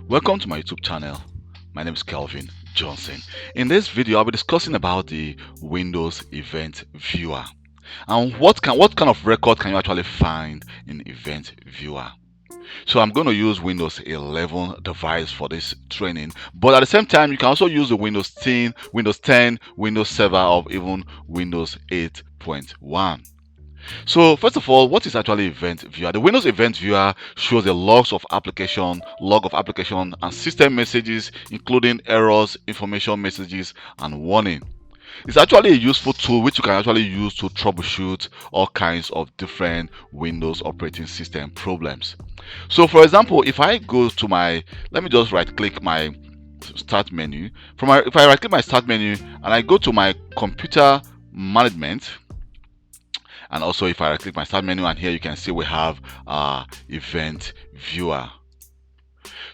Welcome to my YouTube channel. My name is Kelvin Johnson. In this video, I'll be discussing about the Windows Event Viewer and what kind of record can you actually find in Event Viewer. So I'm going to use Windows 11 device for this training, but at the same time, you can also use the Windows 10, Windows Server, or even Windows 8.1. So first of all, what is actually Event Viewer? The Windows Event Viewer shows the log of application and system messages, including errors, information messages, and warning. It's actually a useful tool which you can actually use to troubleshoot all kinds of different Windows operating system problems. So for example, if I go to let me just right click my start menu. If I right click my start menu and I go to my computer management, and also if I right click my start menu, and here you can see we have Event Viewer.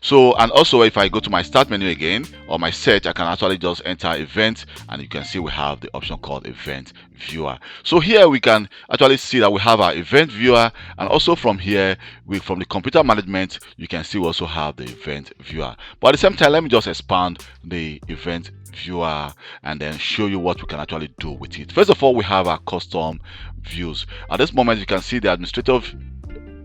So, and also if I go to my start menu again or my search, I can actually just enter event, and you can see we have the option called Event Viewer. So here we can actually see that we have our Event Viewer, and also from here, from the computer management, you can see we also have the Event Viewer. But at the same time, let me just expand the Event Viewer and then show you what we can actually do with it. First of all, we have our custom views. At this moment, you can see the administrative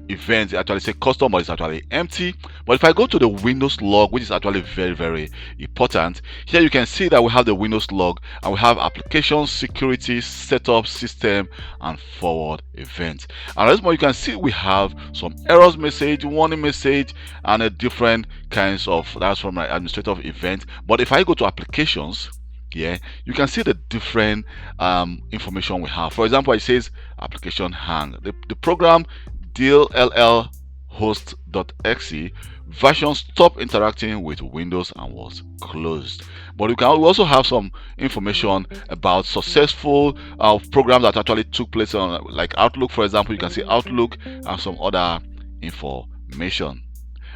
events actually say custom, but it's actually empty. But if I go to the Windows log, which is actually very important, here you can see that we have the Windows log, and we have applications, security, setup, system, and forward events. And as more, you can see we have some errors message, warning message, and a different kinds of, that's from my administrative event. But if I go to applications, yeah, you can see the different information we have. For example, it says application hang. The program DLL host.exe version stopped interacting with Windows and was closed. But we also have some information about successful programs that actually took place on, like Outlook, for example. You can see Outlook and some other information.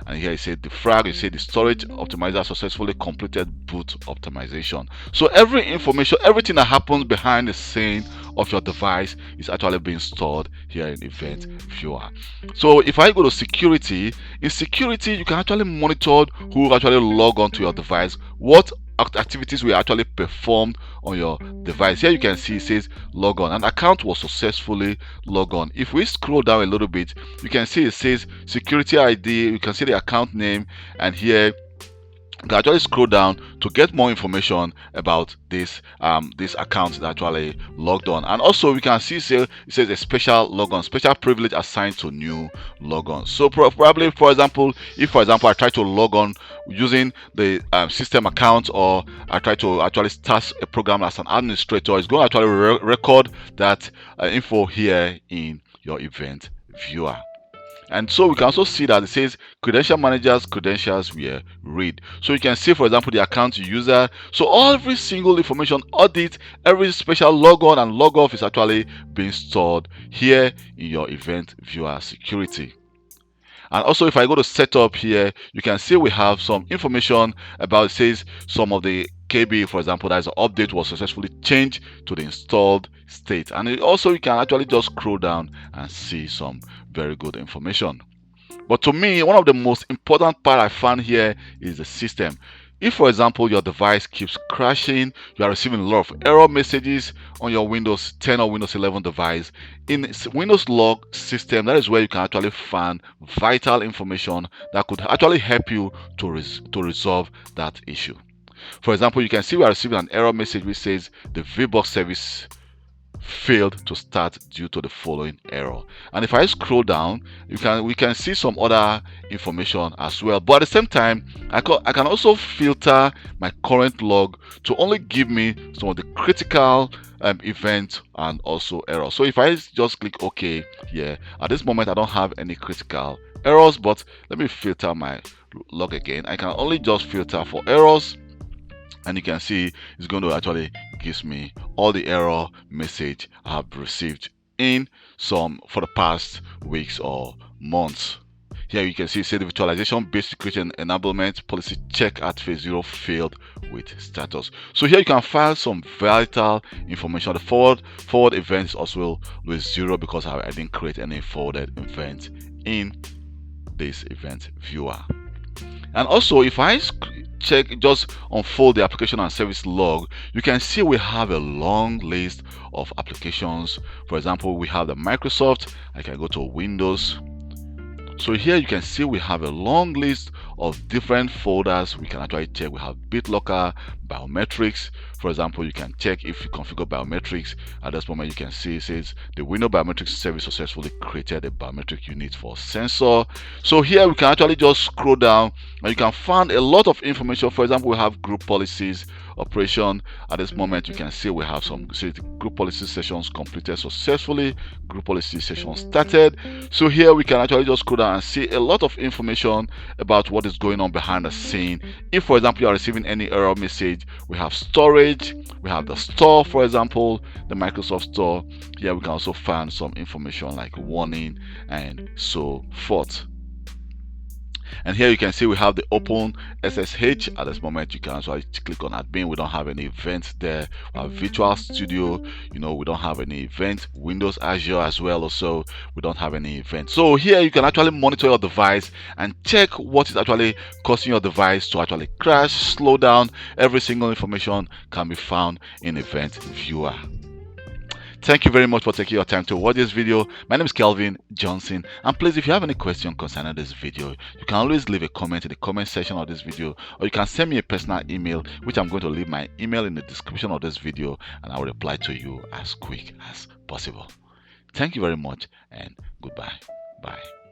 And here you say the frag, you say the storage optimizer successfully completed boot optimization. So every information, everything that happens behind the scene of your device is actually being stored here in Event Viewer. So if I go to security, in security you can actually monitor who actually log on to your device, what activities were actually performed on your device. Here you can see it says log on. An account was successfully logged on. If we scroll down a little bit, you can see it says security ID, you can see the account name, and here you can actually scroll down to get more information about this account that actually logged on. And also we can see it says a special logon, special privilege assigned to new logon. So probably, for example, if I try to log on using the system account, or I try to actually start a program as an administrator, it's going to actually record that info here in your Event Viewer. And so we can also see that it says credential manager's credentials were read. So you can see, for example, the account user. So every single information, audit, every special log on and log off is actually being stored here in your Event Viewer security. And also if I go to setup here, you can see we have some information about, it says some of the KB, for example, that is an update was successfully changed to the installed state. And you can actually just scroll down and see some very good information. But to me, one of the most important part I found here is the system. If, for example, your device keeps crashing, you are receiving a lot of error messages on your Windows 10 or Windows 11 device, in Windows log system, that is where you can actually find vital information that could actually help you to resolve that issue. For example, you can see we are receiving an error message which says the VBox service failed to start due to the following error. And if I scroll down, we can see some other information as well. But at the same time, I can also filter my current log to only give me some of the critical events and also errors. So if I just click OK here, at this moment I don't have any critical errors, but let me filter my log again. I can only just filter for errors, and you can see it's going to actually gives me all the error message I have received for the past weeks or months. Here you can see the virtualization based security and enablement policy check at phase 0 failed with status. So here you can find some vital information. The forward events also with 0 because I didn't create any forwarded event in this Event Viewer. And also, if I check, just unfold the application and service log, you can see we have a long list of applications. For example, we have the Microsoft. I can go to Windows. So here you can see we have a long list of different folders. We can actually check. We have BitLocker, biometrics. For example, you can check if you configure biometrics. At this moment, you can see it says the Windows biometrics service successfully created a biometric unit for sensor. So here we can actually just scroll down and you can find a lot of information. For example, we have group policies, operation. At this moment, you can see we have some group policy sessions completed successfully, group policy session started. So here we can actually just scroll down and see a lot of information about what is going on behind the scene. If, for example, you are receiving any error message, we have storage, we have the store, for example, the Microsoft Store. Here we can also find some information like warning and so forth. And here you can see we have the open SSH. At this moment, you can actually click on admin. We don't have any events there. We have Virtual Studio. We don't have any event. Windows Azure as well. Also, we don't have any event. So here you can actually monitor your device and check what is actually causing your device to actually crash, slow down. Every single information can be found in Event Viewer. Thank you very much for taking your time to watch this video. My name is Kelvin Johnson, and please, if you have any question concerning this video, you can always leave a comment in the comment section of this video, or you can send me a personal email, which I'm going to leave my email in the description of this video, and I will reply to you as quick as possible. Thank you very much, and goodbye. Bye.